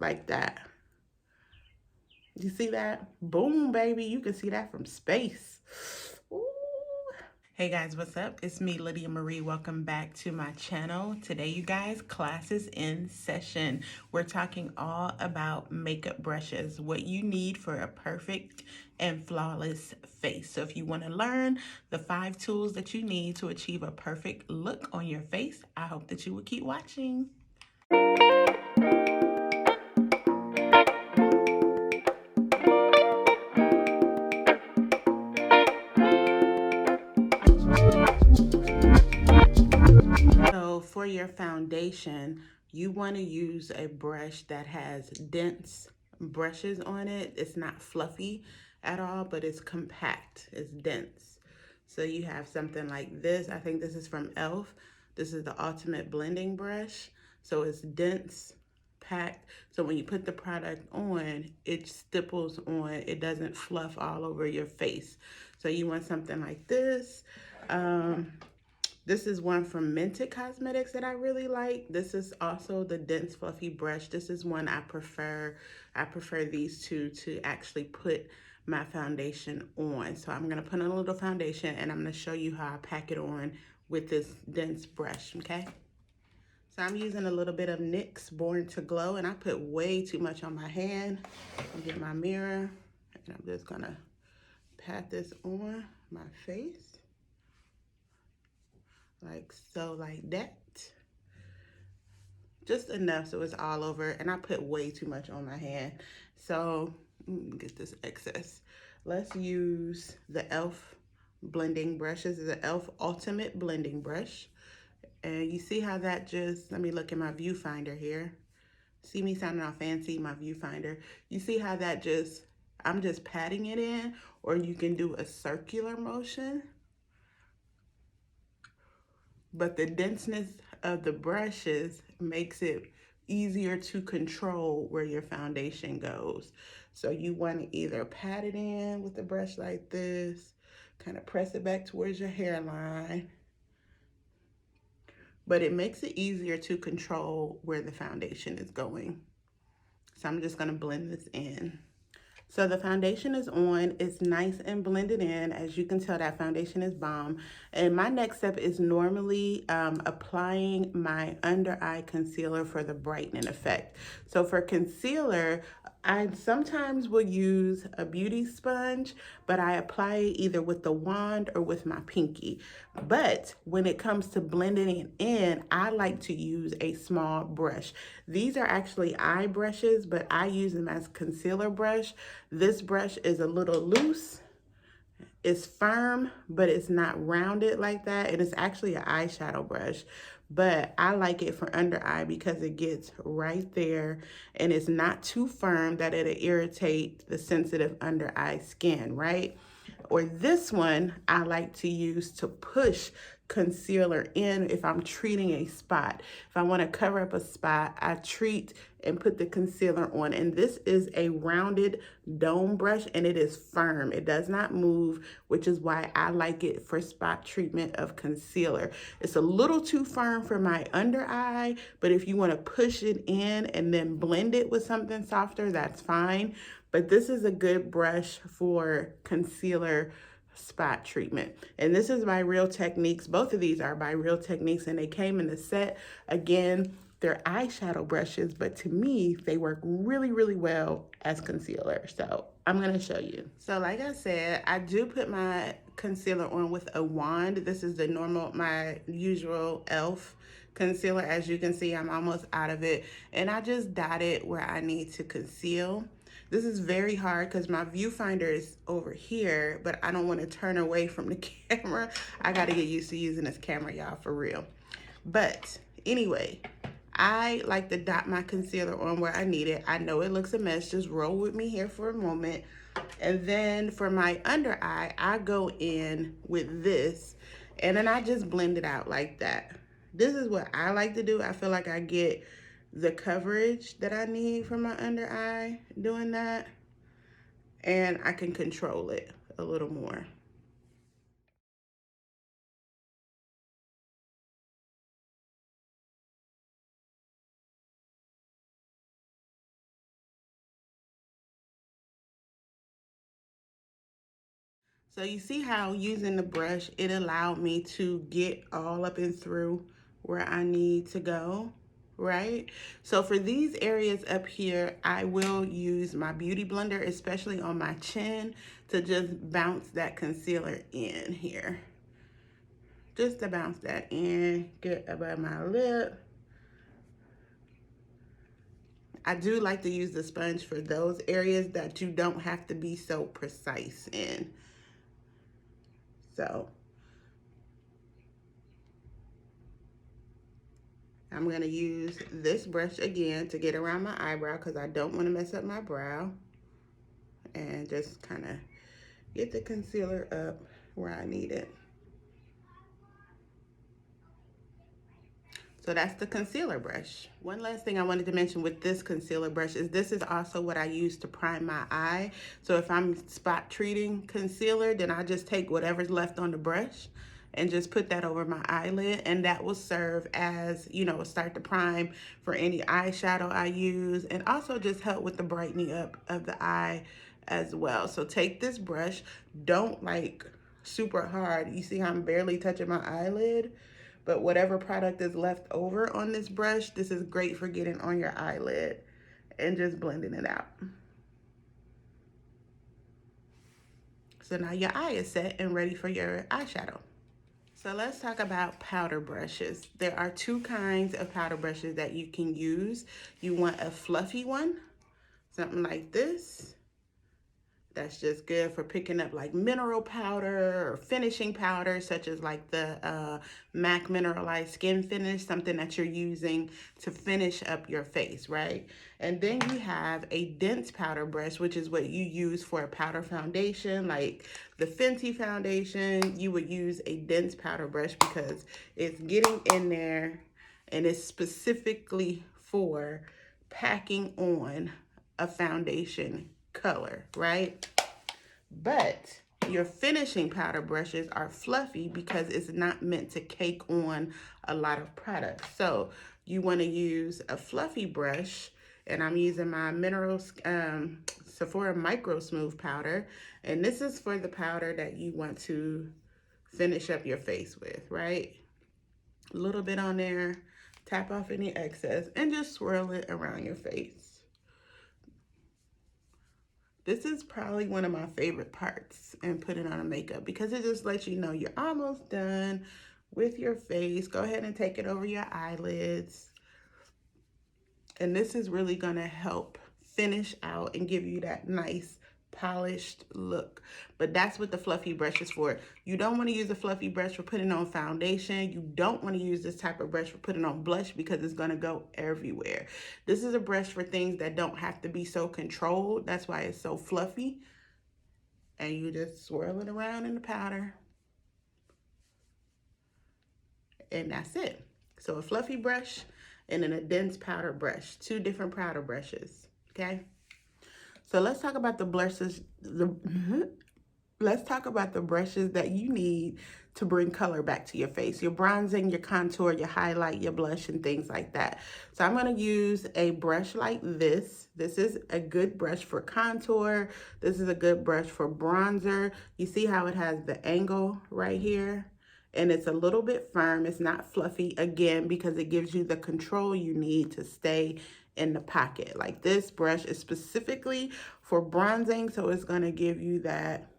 like that. You see that? Boom, baby. You can see that from space. Ooh. Hey guys, what's up? It's me, Lydia Marie. Welcome back to my channel. Today, you guys, class is in session. We're talking all about makeup brushes, what you need for a perfect and flawless face. So if you want to learn the 5 tools that you need to achieve a perfect look on your face, I hope that you will keep watching. So for your foundation, you want to use a brush that has dense brushes on it. It's not fluffy at all, but it's compact, it's dense. So you have something like this. I think this is from e.l.f. This is the Ultimate Blending Brush. So it's dense, packed. So when you put the product on, it stipples on. It doesn't fluff all over your face. So you want something like this. This is one from Mented Cosmetics that I really like. This is also the dense fluffy brush. This is one I prefer. I prefer these two to actually put my foundation on. So I'm gonna put on a little foundation and I'm gonna show you how I pack it on with this dense brush, okay? So I'm using a little bit of NYX Born to Glow, and I put way too much on my hand. I'll get my mirror and I'm just gonna pat this on my face. Like so, like that. Just enough so it's all over, and I put way too much on my hand. So get this excess. Let's use the e.l.f. blending brush. This is the e.l.f. Ultimate Blending Brush. And you see how that just, let me look at my viewfinder here. See me sounding all fancy, my viewfinder. You see how that just, I'm just patting it in, or you can do a circular motion. But the denseness of the brushes makes it easier to control where your foundation goes. So you want to either pat it in with the brush like this, kind of press it back towards your hairline, but it makes it easier to control where the foundation is going. So I'm just going to blend this in. So the foundation is on, it's nice and blended in. As you can tell, that foundation is bomb. And my next step is normally applying my under eye concealer for the brightening effect. So for concealer, I sometimes will use a beauty sponge, but I apply it either with the wand or with my pinky. But when it comes to blending it in, I like to use a small brush. These are actually eye brushes, but I use them as concealer brush. This brush is a little loose. It's firm, but it's not rounded like that. And it's actually an eyeshadow brush. But I like it for under eye because it gets right there and it's not too firm that it'll irritate the sensitive under eye skin, right? Or this one I like to use to push concealer in if I'm treating a spot. If I want to cover up a spot, I treat and put the concealer on. And this is a rounded dome brush and it is firm. It does not move, which is why I like it for spot treatment of concealer. It's a little too firm for my under eye, but if you want to push it in and then blend it with something softer, that's fine. But this is a good brush for concealer spot treatment. And this is by Real Techniques. Both of these are by Real Techniques and they came in the set. Again, they're eyeshadow brushes, but to me, they work really, really well as concealer. So I'm gonna show you. So like I said, I do put my concealer on with a wand. This is the normal, my usual e.l.f. concealer. As you can see, I'm almost out of it. And I just dot it where I need to conceal. This is very hard because my viewfinder is over here, but I don't want to turn away from the camera. I got to get used to using this camera, y'all, for real. But anyway, I like to dot my concealer on where I need it. I know it looks a mess. Just roll with me here for a moment. And then for my under eye, I go in with this and then I just blend it out like that. This is what I like to do. I feel like I get the coverage that I need for my under eye doing that, and I can control it a little more. So you see how using the brush, it allowed me to get all up and through where I need to go, right? So for these areas up here, I will use my Beauty Blender, especially on my chin, to just bounce that concealer in here. Just to bounce that in, get above my lip. I do like to use the sponge for those areas that you don't have to be so precise in. So I'm going to use this brush again to get around my eyebrow because I don't want to mess up my brow. And just kind of get the concealer up where I need it. So that's the concealer brush. One last thing I wanted to mention with this concealer brush is this is also what I use to prime my eye. So if I'm spot treating concealer, then I just take whatever's left on the brush and just put that over my eyelid, and that will serve as, you know, start to prime for any eyeshadow I use, and also just help with the brightening up of the eye as well. So take this brush, don't like super hard. You see how I'm barely touching my eyelid? But whatever product is left over on this brush, this is great for getting on your eyelid and just blending it out. So now your eye is set and ready for your eyeshadow. So let's talk about powder brushes. There are two kinds of powder brushes that you can use. You want a fluffy one, something like this. That's just good for picking up like mineral powder or finishing powder, such as like the MAC Mineralized Skin Finish, something that you're using to finish up your face, right? And then you have a dense powder brush, which is what you use for a powder foundation, like the Fenty foundation. You would use a dense powder brush because it's getting in there and it's specifically for packing on a foundation color, right? But your finishing powder brushes are fluffy because it's not meant to cake on a lot of products. So you want to use a fluffy brush, and I'm using my Sephora Micro Smooth powder, and this is for the powder that you want to finish up your face with, right? A little bit on there, tap off any excess, and just swirl it around your face. This is probably one of my favorite parts in putting on a makeup because it just lets you know you're almost done with your face. Go ahead and take it over your eyelids. And this is really gonna help finish out and give you that nice polished look. But that's what the fluffy brush is for. You don't want to use a fluffy brush for putting on foundation. You don't want to use this type of brush for putting on blush because it's going to go everywhere. This is a brush for things that don't have to be so controlled. That's why it's so fluffy. And you just swirl it around in the powder. And that's it. So a fluffy brush and then a dense powder brush. Two different powder brushes, okay? So let's talk about the brushes. Let's talk about the brushes that you need to bring color back to your face. Your bronzing, your contour, your highlight, your blush, and things like that. So I'm going to use a brush like this. This is a good brush for contour. This is a good brush for bronzer. You see how it has the angle right here? And it's a little bit firm. It's not fluffy, again, because it gives you the control you need to stay in the pocket. Like this brush is specifically for bronzing, so it's going to give you that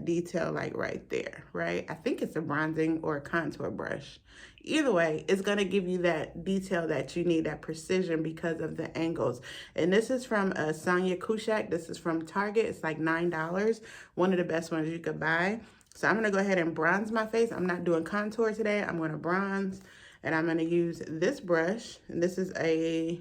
detail like right there, right? I think it's a bronzing or a contour brush. Either way, it's going to give you that detail that you need, that precision because of the angles. And this is from Sonia Kouchak. This is from Target. It's like $9. One of the best ones you could buy. So I'm going to go ahead and bronze my face. I'm not doing contour today. I'm going to bronze. And I'm going to use this brush. And this is a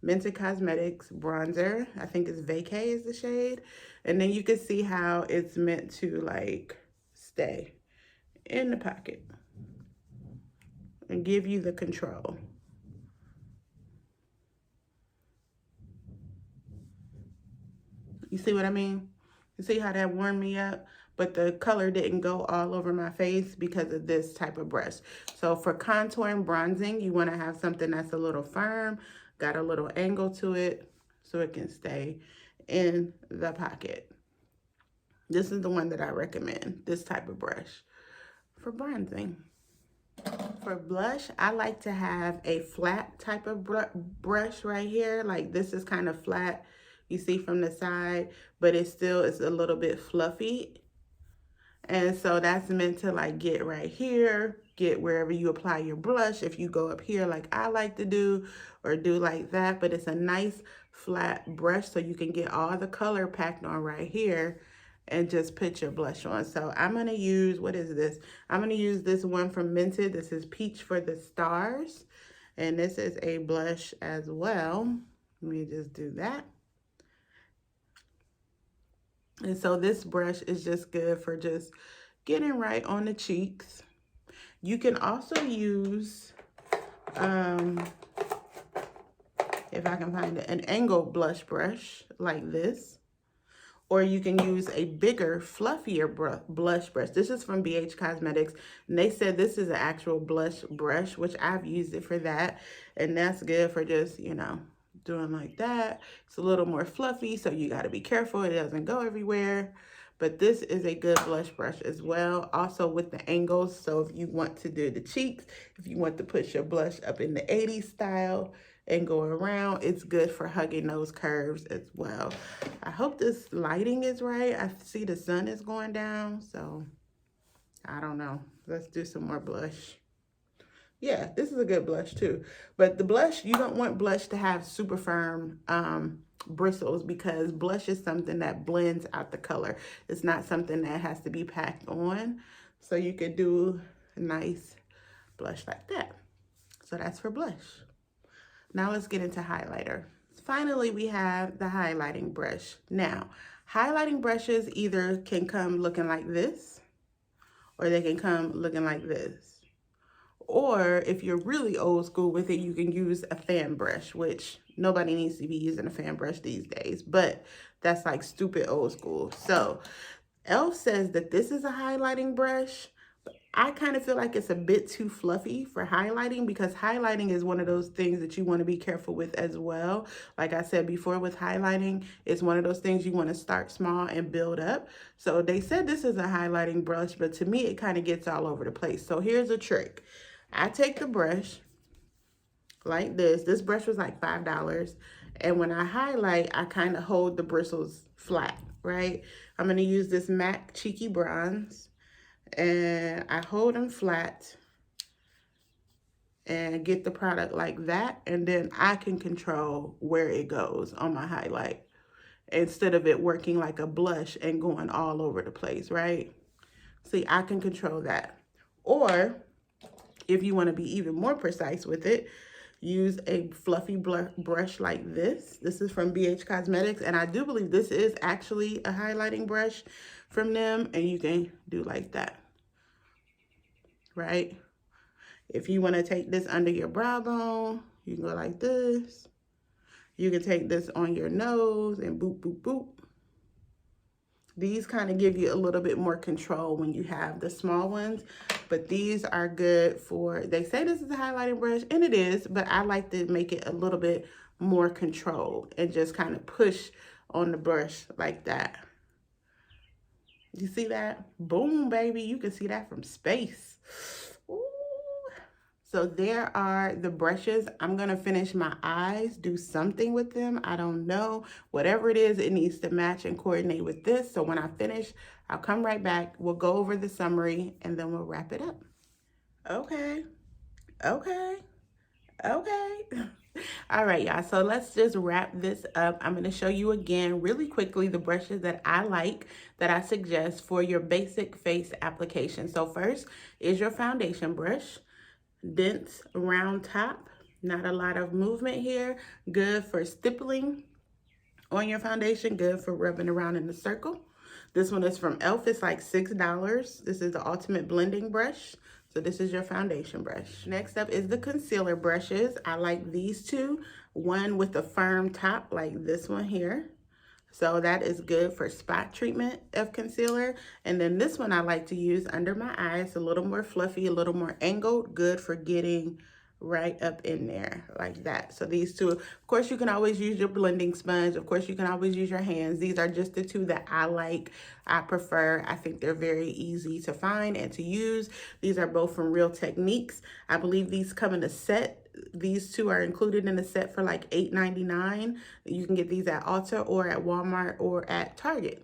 Mented Cosmetics bronzer. I think it's Vacay is the shade. And then you can see how it's meant to like stay in the pocket and give you the control. You see what I mean? You see how that warmed me up? But the color didn't go all over my face because of this type of brush. So for contour and bronzing, you want to have something that's a little firm, got a little angle to it, so it can stay in the pocket. This is the one that I recommend, this type of brush for bronzing. For blush, I like to have a flat type of brush right here. Like this is kind of flat, you see from the side, but it still is a little bit fluffy. And so that's meant to like get right here, get wherever you apply your blush. If you go up here like I like to do, or do like that, but it's a nice flat brush so you can get all the color packed on right here and just put your blush on. So I'm gonna use, what is this? I'm gonna use this one from Mented. This is Peach for the Stars. And this is a blush as well. Let me just do that. And so this brush is just good for just getting right on the cheeks. You can also use, if I can find it, an angled blush brush like this. Or you can use a bigger, fluffier blush brush. This is from BH Cosmetics. And they said this is an actual blush brush, which I've used it for that. And that's good for just, you know, doing like that. It's a little more fluffy, so you got to be careful it doesn't go everywhere. But this is a good blush brush as well, also with the angles. So if you want to do the cheeks, if you want to push your blush up in the 80s style and go around, it's good for hugging those curves as well. I hope this lighting is right. I see the sun is going down, so I don't know. Let's do some more blush. Yeah, this is a good blush too. But the blush, you don't want blush to have super firm bristles, because blush is something that blends out the color. It's not something that has to be packed on. So you could do a nice blush like that. So that's for blush. Now let's get into highlighter. Finally, we have the highlighting brush. Now, highlighting brushes either can come looking like this, or they can come looking like this. Or if you're really old school with it, you can use a fan brush, which nobody needs to be using a fan brush these days, but that's like stupid old school. So e.l.f. says that this is a highlighting brush. I kind of feel like it's a bit too fluffy for highlighting, because highlighting is one of those things that you want to be careful with as well. Like I said before, with highlighting, it's one of those things you want to start small and build up. So they said this is a highlighting brush, but to me, it kind of gets all over the place. So here's a trick. I take the brush like this. This brush was like $5. And when I highlight, I kind of hold the bristles flat, right? I'm going to use this MAC Cheeky Bronze. And I hold them flat and get the product like that. And then I can control where it goes on my highlight, instead of it working like a blush and going all over the place, right? See, I can control that. Or if you want to be even more precise with it, use a fluffy brush like this. This is from BH Cosmetics, and I do believe this is actually a highlighting brush from them, and you can do like that, right? If you want to take this under your brow bone, you can go like this. You can take this on your nose and boop, boop, boop. These kind of give you a little bit more control when you have the small ones, but these are good for, they say this is a highlighting brush, and it is, but I like to make it a little bit more controlled and just kind of push on the brush like that. You see that? Boom, baby. You can see that from space. Ooh. So there are the brushes. I'm going to finish my eyes, do something with them. I don't know. Whatever it is, it needs to match and coordinate with this. So when I finish, I'll come right back. We'll go over the summary, and then we'll wrap it up. Okay. All right, y'all. So let's just wrap this up. I'm going to show you again really quickly the brushes that I like, that I suggest for your basic face application. So first is your foundation brush. Dense round top, not a lot of movement here. Good for stippling on your foundation, good for rubbing around in a circle. This one is from e.l.f. It's like $6. This is the Ultimate Blending Brush. So this is your foundation brush. Next up is the concealer brushes. I like these two. One with a firm top like this one here. So that is good for spot treatment of concealer. And then this one I like to use under my eyes, a little more fluffy, a little more angled, good for getting right up in there like that. So these two, of course, you can always use your blending sponge. Of course, you can always use your hands. These are just the two that I like, I prefer. I think they're very easy to find and to use. These are both from Real Techniques. I believe these come in a set. These two are included in a set for like $8.99. You can get these at Ulta or at Walmart or at Target.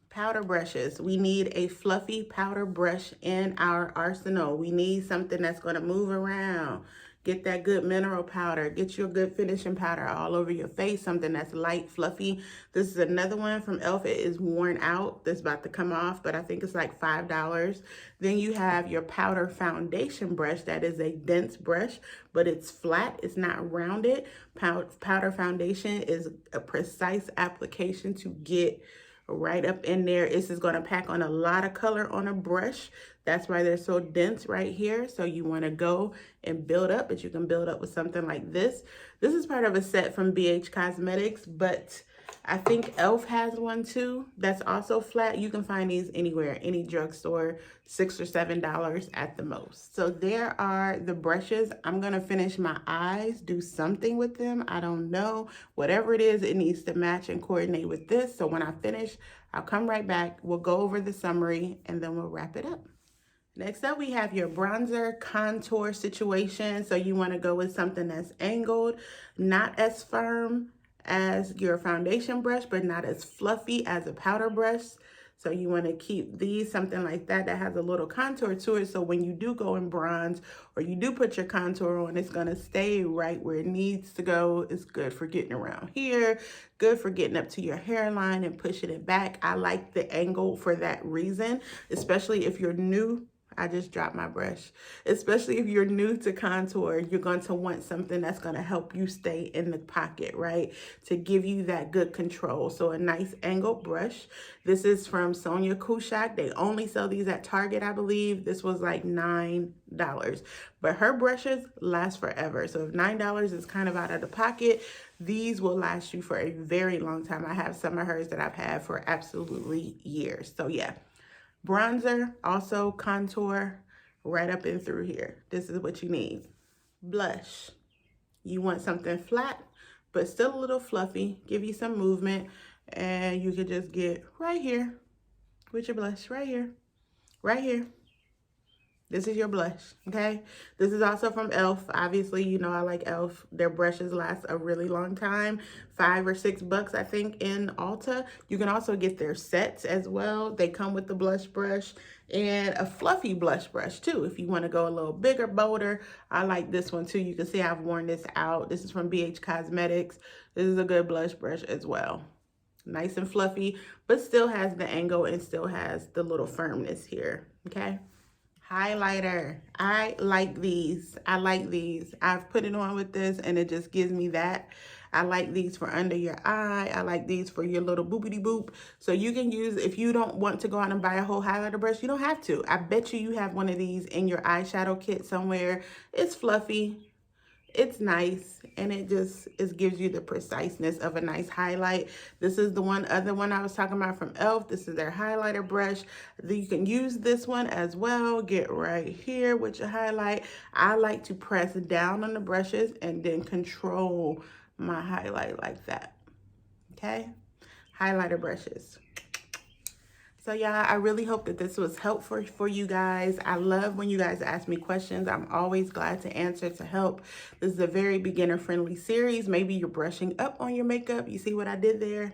Powder brushes. We need a fluffy powder brush in our arsenal. We need something that's going to move around. Get that good mineral powder. Get your good finishing powder all over your face. Something that's light, fluffy. This is another one from e.l.f. It is worn out. This is about to come off, but I think it's like $5. Then you have your powder foundation brush. That is a dense brush, but it's flat. It's not rounded. Powder foundation is a precise application to get right up in there. This is going to pack on a lot of color on a brush. That's why they're so dense right here. So you want to go and build up, but you can build up with something like this. This is part of a set from BH Cosmetics, but I think e.l.f. has one too that's also flat. You can find these anywhere, any drugstore, $6 or $7 at the most. So there are the brushes. I'm going to finish my eyes, do something with them. I don't know. Whatever it is, it needs to match and coordinate with this. So when I finish, I'll come right back. We'll go over the summary and then we'll wrap it up. Next up, we have your bronzer contour situation. So you want to go with something that's angled, not as firm as your foundation brush, but not as fluffy as a powder brush. So you want to keep these something like that that has a little contour to it. So when you do go in bronze or you do put your contour on, it's going to stay right where it needs to go. It's good for getting around here, good for getting up to your hairline and pushing it back. I like the angle for that reason, especially if you're new. I just dropped my brush. Especially if you're new to contour, you're going to want something that's going to help you stay in the pocket, right? To give you that good control. So a nice angled brush. This is from Sonia Kouchak. They only sell these at Target, I believe. This was like $9. But her brushes last forever. So if $9 is kind of out of the pocket, these will last you for a very long time. I have some of hers that I've had for absolutely years. So yeah. Bronzer, also contour right up and through here. This is what you need. Blush. You want something flat, but still a little fluffy. Give you some movement. And you could just get right here with your blush. Right here. Right here. This is your blush, okay? This is also from e.l.f. Obviously, you know I like e.l.f. Their brushes last a really long time. $5 or $6, I think, in Ulta. You can also get their sets as well. They come with the blush brush and a fluffy blush brush, too. If you want to go a little bigger, bolder, I like this one, too. You can see I've worn this out. This is from BH Cosmetics. This is a good blush brush as well. Nice and fluffy, but still has the angle and still has the little firmness here, okay? Highlighter. I like these. I like these. I've put it on with this and it just gives me that. I like these for under your eye. I like these for your little boopity boop. So you can use, if you don't want to go out and buy a whole highlighter brush, you don't have to. I bet you have one of these in your eyeshadow kit somewhere. It's fluffy. It's nice, and it gives you the preciseness of a nice highlight. This is the other one I was talking about from e.l.f. This is their highlighter brush. You can use this one as well. Get right here with your highlight. I like to press down on the brushes and then control my highlight like that. Okay? Highlighter brushes. So yeah, I really hope that this was helpful for you guys. I love when you guys ask me questions. I'm always glad to answer, to help. This is a very beginner friendly series. Maybe you're brushing up on your makeup. You see what I did there?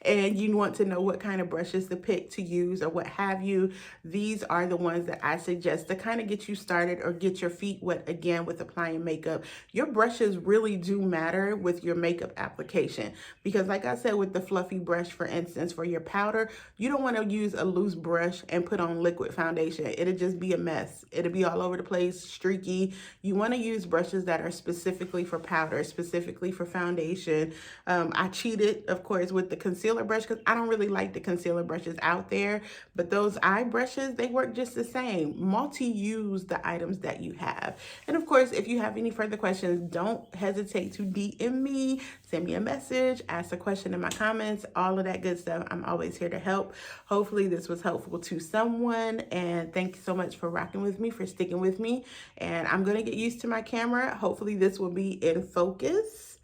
And you want to know what kind of brushes to pick to use or what have you. These are the ones that I suggest to kind of get you started or get your feet wet again with applying makeup. Your brushes really do matter with your makeup application because like I said, with the fluffy brush, for instance, for your powder, you don't want to use a loose brush and put on liquid foundation. It'll just be a mess. It'll be all over the place, streaky. You want to use brushes that are specifically for powder, specifically for foundation. I cheated, of course, with the concealer concealer brush because I don't really like the concealer brushes out there. But those eye brushes, they work just the same. Multi-use the items that you have. And of course, if you have any further questions, don't hesitate to DM me, send me a message, ask a question in my comments, all of that good stuff. I'm always here to help. Hopefully this was helpful to someone. And thank you so much for rocking with me, for sticking with me. And I'm going to get used to my camera. Hopefully this will be in focus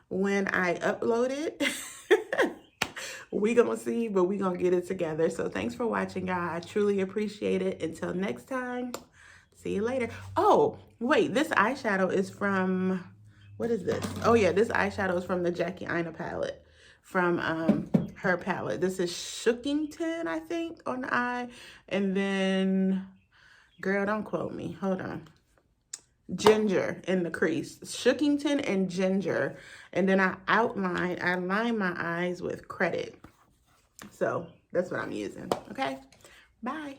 when I upload it. We gonna see, but we gonna get it together. So thanks for watching, guys. I truly appreciate it. Until next time, see you later. Oh, wait, this eyeshadow is from, what is this? Oh yeah, this eyeshadow is from the Jackie Aina palette, from her palette. This is Shookington, I think, on the eye. And then, girl, don't quote me. Hold on. Ginger in the crease. Shookington and Ginger. And then I line my eyes with Credit. So that's what I'm using. Okay, bye.